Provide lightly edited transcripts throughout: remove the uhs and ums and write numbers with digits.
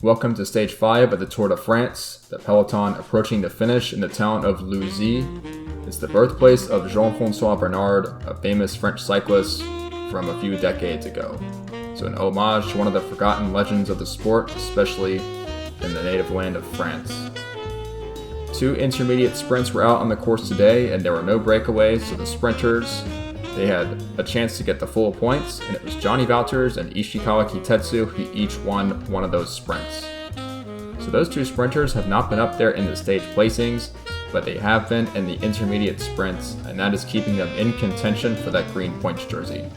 Welcome to Stage 5 of the Tour de France, the peloton approaching the finish in the town of Louzy. It's the birthplace of Jean-François Bernard, a famous French cyclist from a few decades ago. So an homage to one of the forgotten legends of the sport, especially in the native land of France. 2 intermediate sprints were out on the course today, and there were no breakaways, so the sprinters, they had a chance to get the full points, and it was Johnny Wouters and Ishikawa Kitetsu who each won one of those sprints. So those 2 sprinters have not been up there in the stage placings, but they have been in the intermediate sprints, and that is keeping them in contention for that green points jersey.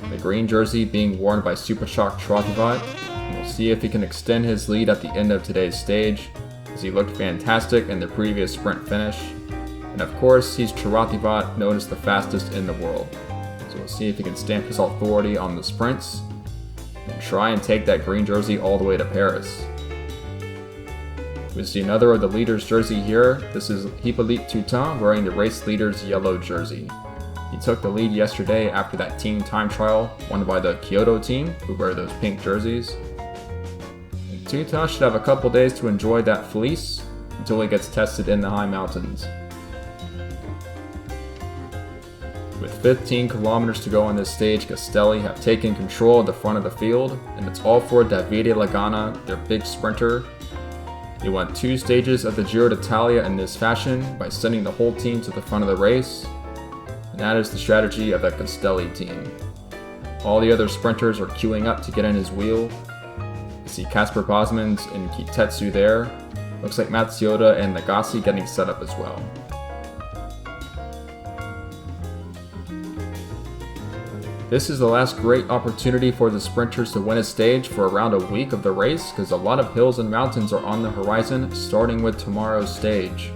The green jersey being worn by Supershock Trativat, and we'll see if he can extend his lead at the end of today's stage, as he looked fantastic in the previous sprint finish. And of course, he's Trativat, known as the fastest in the world. So we'll see if he can stamp his authority on the sprints and try and take that green jersey all the way to Paris. We see another of the leader's jersey here. This is Hippolyte Toutain wearing the race leader's yellow jersey. He took the lead yesterday after that team time trial won by the Kyoto team, who wear those pink jerseys. And Toutain should have a couple days to enjoy that fleece until he gets tested in the high mountains. With 15 kilometers to go on this stage, Castelli have taken control of the front of the field, and it's all for Davide Lagana, their big sprinter. He won 2 stages of the Giro d'Italia in this fashion by sending the whole team to the front of the race, and that is the strategy of the Castelli team. All the other sprinters are queuing up to get in his wheel. You see Kasper Bosmans and Kitetsu there. Looks like Matsuoda and Nagassi getting set up as well. This is the last great opportunity for the sprinters to win a stage for around a week of the race, because a lot of hills and mountains are on the horizon, starting with tomorrow's stage.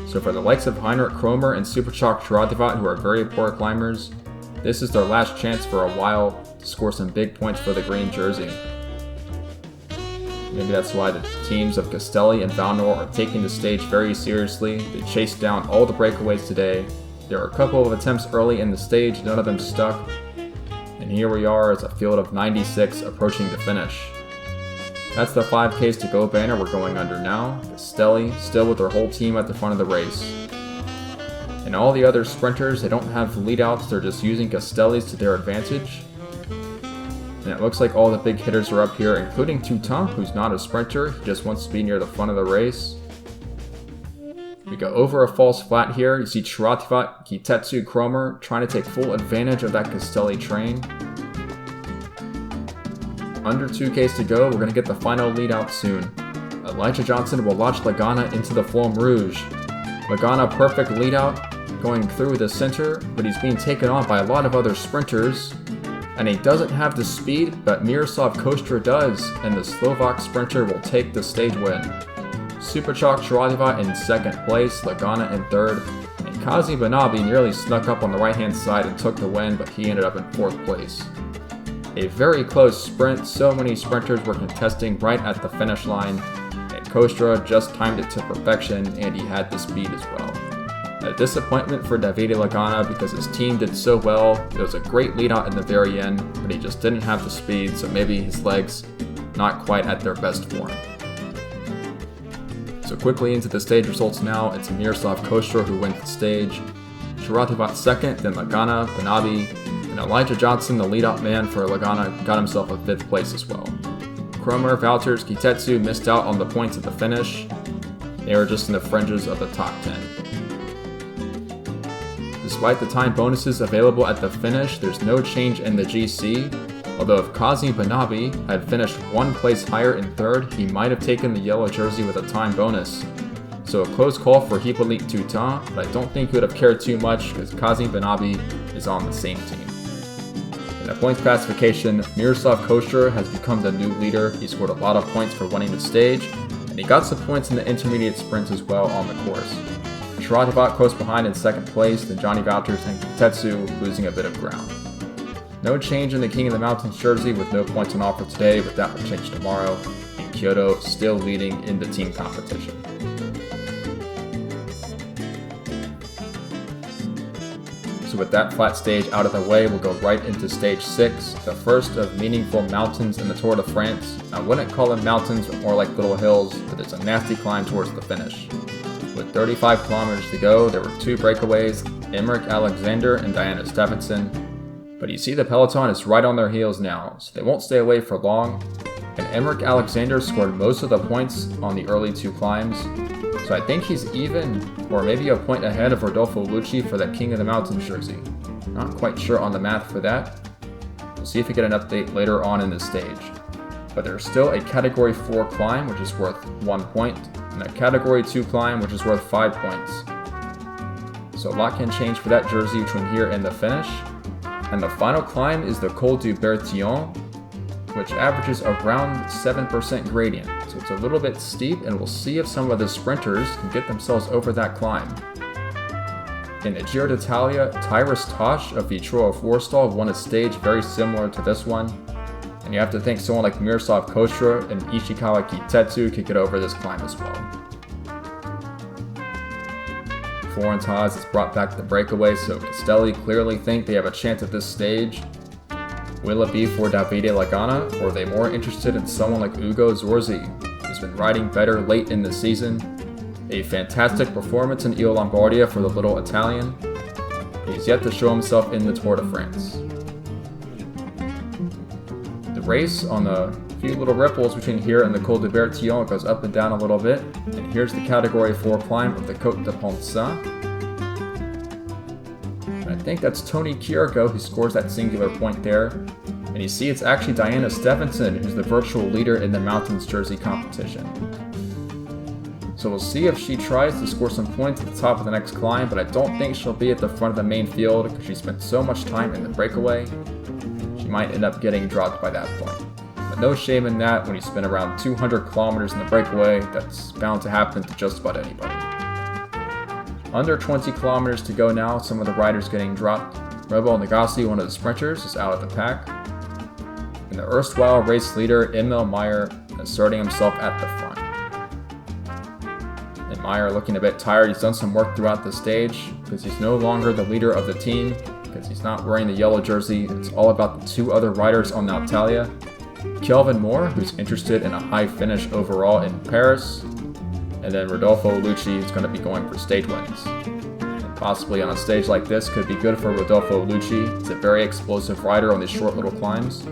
So for the likes of Heinrich Kromer and Supershock Trativat, who are very poor climbers, this is their last chance for a while to score some big points for the green jersey. Maybe that's why the teams of Castelli and Valnor are taking the stage very seriously. They chased down all the breakaways today. There were a couple of attempts early in the stage, none of them stuck. And here we are as a field of 96 approaching the finish. That's the 5Ks to go banner we're going under now. Castelli still with their whole team at the front of the race. And all the other sprinters, they don't have leadouts, they're just using Castelli's to their advantage. And it looks like all the big hitters are up here, including Toutain, who's not a sprinter, he just wants to be near the front of the race. We go over a false flat here. You see Trativat, Kitetsu, Kromer trying to take full advantage of that Castelli train. Under 2Ks to go, we're going to get the final lead out soon. Elijah Johnson will launch Lagana into the Flamme Rouge. Lagana perfect lead out, going through the center, but he's being taken on by a lot of other sprinters. And he doesn't have the speed, but Miroslav Kostra does, and the Slovak sprinter will take the stage win. Supershock Trativat in 2nd place, Lagana in 3rd, and Kazi Banabi nearly snuck up on the right hand side and took the win, but he ended up in 4th place. A very close sprint, so many sprinters were contesting right at the finish line, and Kostra just timed it to perfection, and he had the speed as well. A disappointment for Davide Lagana because his team did so well. It was a great lead out in the very end, but he just didn't have the speed, so maybe his legs not quite at their best form. So quickly into the stage results now, it's Miroslav Kostra who wins the stage, Trativat 2nd, then Lagana, Banabi, and Elijah Johnson, the lead-out man for Lagana, got himself a 5th place as well. Kromer, Wouters, Kitetsu missed out on the points at the finish. They were just in the fringes of the top 10. Despite the time bonuses available at the finish, there's no change in the GC. Although if Kazi Banabi had finished 1 place higher in 3rd, he might have taken the yellow jersey with a time bonus. So a close call for Hippolyte Toutain, but I don't think he would have cared too much because Kazi Banabi is on the same team. In the points classification, Miroslav Kostra has become the new leader. He scored a lot of points for winning the stage, and he got some points in the intermediate sprints as well on the course. Trativat close behind in 2nd place, then Johnny Wouters and Kitetsu losing a bit of ground. No change in the King of the Mountains jersey with no points on offer today, but that will change tomorrow. And Kyoto still leading in the team competition. So with that flat stage out of the way, we'll go right into stage 6, the first of meaningful mountains in the Tour de France. I wouldn't call them mountains, but more like little hills, but it's a nasty climb towards the finish. With 35 kilometers to go, there were 2 breakaways, Emmerich Alexander and Diana Stephenson. But you see the peloton is right on their heels now, so they won't stay away for long. And Emmerich Alexander scored most of the points on the early 2 climbs. So I think he's even, or maybe a point ahead of Rodolfo Lucci for that King of the Mountains jersey. Not quite sure on the math for that. We'll see if we get an update later on in this stage. But there's still a Category 4 climb, which is worth 1 point, and a Category 2 climb, which is worth 5 points. So a lot can change for that jersey between here and the finish. And the final climb is the Col du Bertillon, which averages around 7% gradient. So it's a little bit steep, and we'll see if some of the sprinters can get themselves over that climb. In the Giro d'Italia, Tyrus Tosh of Vitro of Worstal won a stage very similar to this one. And you have to think someone like Miroslav Kostra and Ishikawa Kitetsu could get over this climb as well. Florence Haas has brought back the breakaway, so Castelli clearly think they have a chance at this stage. Will it be for Davide Lagana, or are they more interested in someone like Ugo Zorzi, who's been riding better late in the season? A fantastic performance in Il Lombardia for the little Italian. He's yet to show himself in the Tour de France. The race on the few little ripples between here and the Col de Bertillon goes up and down a little bit, and here's the Category 4 climb of the Côte de Poncin. I think that's Tony Kiergo who scores that singular point there. And you see it's actually Diana Stephenson who's the virtual leader in the Mountains jersey competition. So we'll see if she tries to score some points at the top of the next climb, but I don't think she'll be at the front of the main field because she spent so much time in the breakaway. She might end up getting dropped by that point. But no shame in that. When you spend around 200 kilometers in the breakaway, that's bound to happen to just about anybody. Under 20 kilometers to go now, some of the riders getting dropped. Rebel Nagasi, one of the sprinters, is out of the pack. And the erstwhile race leader, Emil Meyer, asserting himself at the front. And Meyer looking a bit tired. He's done some work throughout the stage because he's no longer the leader of the team, because he's not wearing the yellow jersey. It's all about the 2 other riders on the Italia. Kelvin Moore, who's interested in a high finish overall in Paris. And then Rodolfo Lucci is going to be going for stage wins. And possibly on a stage like this could be good for Rodolfo Lucci. He's a very explosive rider on these short little climbs.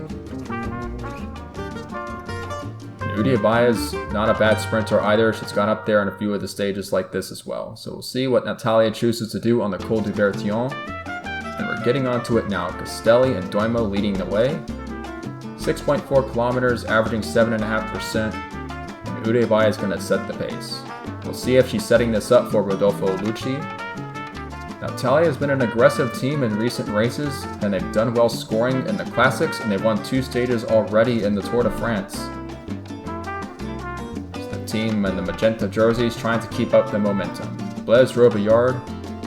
Udi Abaya's not a bad sprinter either. She's gone up there on a few of the stages like this as well. So we'll see what Natalia chooses to do on the Col du Bertillon. And we're getting onto it now. Castelli and Doimo leading the way. 6.4 kilometers, averaging 7.5%. And Udi Abaya is going to set the pace. We'll see if she's setting this up for Rodolfo Lucci. Natalia has been an aggressive team in recent races, and they've done well scoring in the classics, and they've won 2 stages already in the Tour de France. Team and the magenta jerseys trying to keep up the momentum. Blaise Robillard,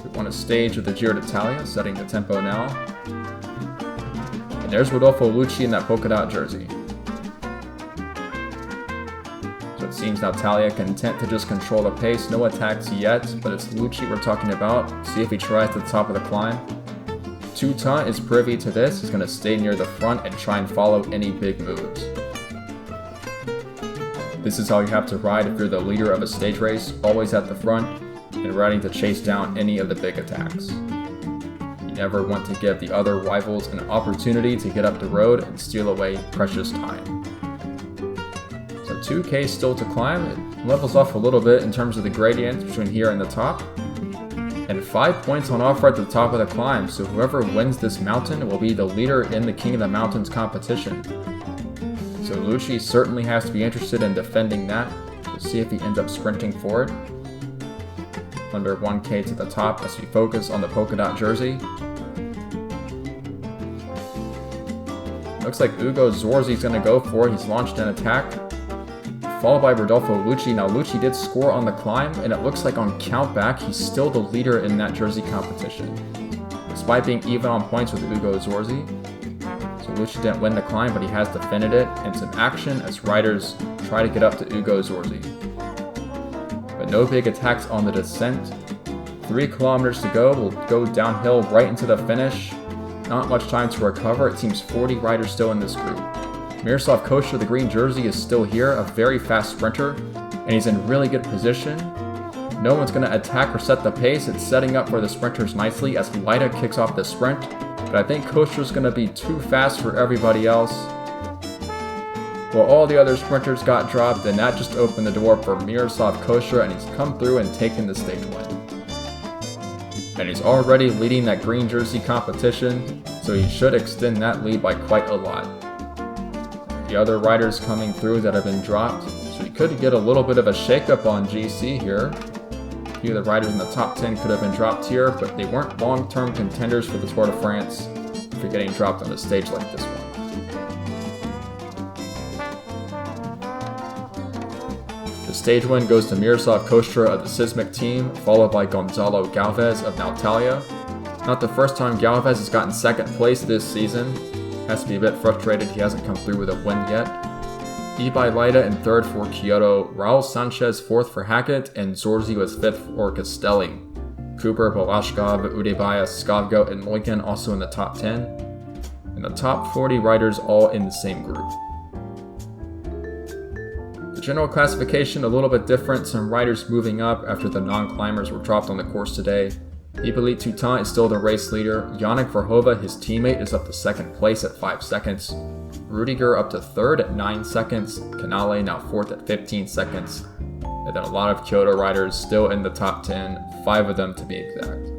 who won a stage of the Giro d'Italia, setting the tempo now. And there's Rodolfo Lucci in that polka dot jersey. So it seems Natalia content to just control the pace, no attacks yet, but it's Lucci we're talking about. See if he tries to the top of the climb. Toutain is privy to this. He's going to stay near the front and try and follow any big moves. This is how you have to ride if you're the leader of a stage race, always at the front, and riding to chase down any of the big attacks. You never want to give the other rivals an opportunity to get up the road and steal away precious time. So 2K still to climb. It levels off a little bit in terms of the gradient between here and the top. And 5 points on offer at the top of the climb, so whoever wins this mountain will be the leader in the King of the Mountains competition. So Lucci certainly has to be interested in defending that. We'll see if he ends up sprinting for it. Under 1K to the top as we focus on the polka dot jersey. Looks like Ugo Zorzi's going to go for it. He's launched an attack. Followed by Rodolfo Lucci. Now Lucci did score on the climb, and it looks like on countback he's still the leader in that jersey competition, despite being even on points with Ugo Zorzi. So Lucci didn't win the climb, but he has defended it, and some action as riders try to get up to Ugo Zorzi. But no big attacks on the descent. 3 kilometers to go. We'll go downhill right into the finish. Not much time to recover. It seems 40 riders still in this group. Miroslav Kosher, the green jersey, is still here, a very fast sprinter, and he's in really good position. No one's going to attack or set the pace. It's setting up for the sprinters nicely as Leida kicks off the sprint, but I think Kosher's going to be too fast for everybody else. Well, all the other sprinters got dropped, and that just opened the door for Miroslav Kosher, and he's come through and taken the stage win. And he's already leading that green jersey competition, so he should extend that lead by quite a lot. The other riders coming through that have been dropped, so he could get a little bit of a shakeup on GC here. A few of the riders in the top 10 could have been dropped here, but they weren't long-term contenders for the Tour de France for getting dropped on a stage like this one. The stage win goes to Miroslav Kosher of the Sismic team, followed by Gonzalo Galvez of Nautalia. Not the first time Galvez has gotten second place this season. Has to be a bit frustrated he hasn't come through with a win yet. Ibai Leida in third for Kyoto, Raul Sanchez fourth for Hackett, and Zorzi was fifth for Castelli. Cooper, Balashkov, Udebaya, Skavgo, and Moikin also in the top 10. And the top 40 riders all in the same group. The general classification a little bit different, some riders moving up after the non-climbers were dropped on the course today. Hippolyte Toutain is still the race leader. Yannick Verhoeven, his teammate, is up to second place at 5 seconds. Rudiger up to third at 9 seconds. Canale now fourth at 15 seconds. And then a lot of Kyoto riders still in the top 10, 5 of them to be exact.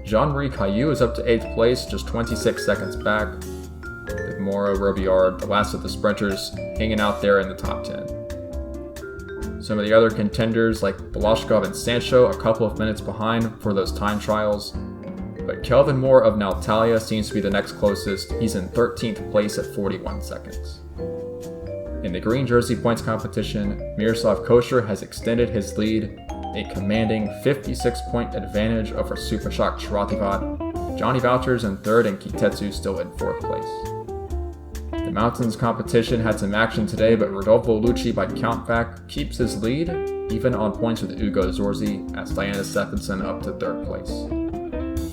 Jean-Marie Caillou is up to 8th place, just 26 seconds back. With Moro, Robillard, the last of the sprinters, hanging out there in the top 10. Some of the other contenders like Balashkov and Sancho a couple of minutes behind for those time trials. But Kelvin Moore of Nautalia seems to be the next closest. He's in 13th place at 41 seconds. In the green jersey points competition, Miroslav Kosher has extended his lead, a commanding 56-point advantage over Supershock Chirativat. Johnny Wouters in third and Kitetsu still in 4th place. The mountains competition had some action today, but Rodolfo Lucci by Countback keeps his lead, even on points with Ugo Zorzi, as Diana Stephenson up to 3rd place.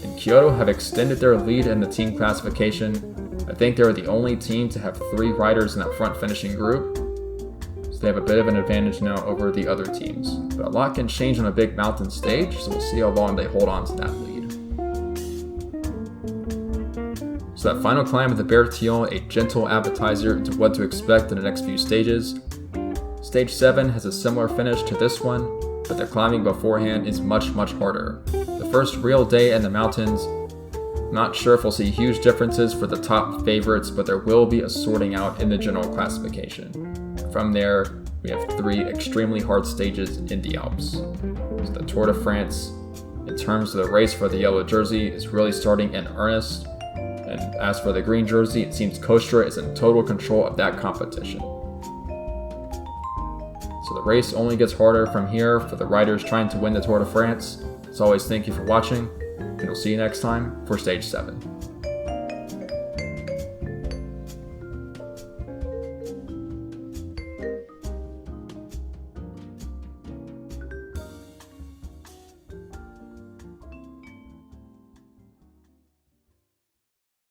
And Kyoto have extended their lead in the team classification. I think they're the only team to have 3 riders in that front finishing group, so they have a bit of an advantage now over the other teams. But a lot can change on a big mountain stage, so we'll see how long they hold on to that lead. So that final climb of the Bertillon, a gentle appetizer into what to expect in the next few stages. Stage 7 has a similar finish to this one, but the climbing beforehand is much harder. The first real day in the mountains, not sure if we'll see huge differences for the top favorites, but there will be a sorting out in the general classification. From there, we have 3 extremely hard stages in the Alps. So the Tour de France, in terms of the race for the yellow jersey, is really starting in earnest. And as for the green jersey, it seems Kosher is in total control of that competition. So the race only gets harder from here for the riders trying to win the Tour de France. As always, thank you for watching, and we'll see you next time for Stage 7.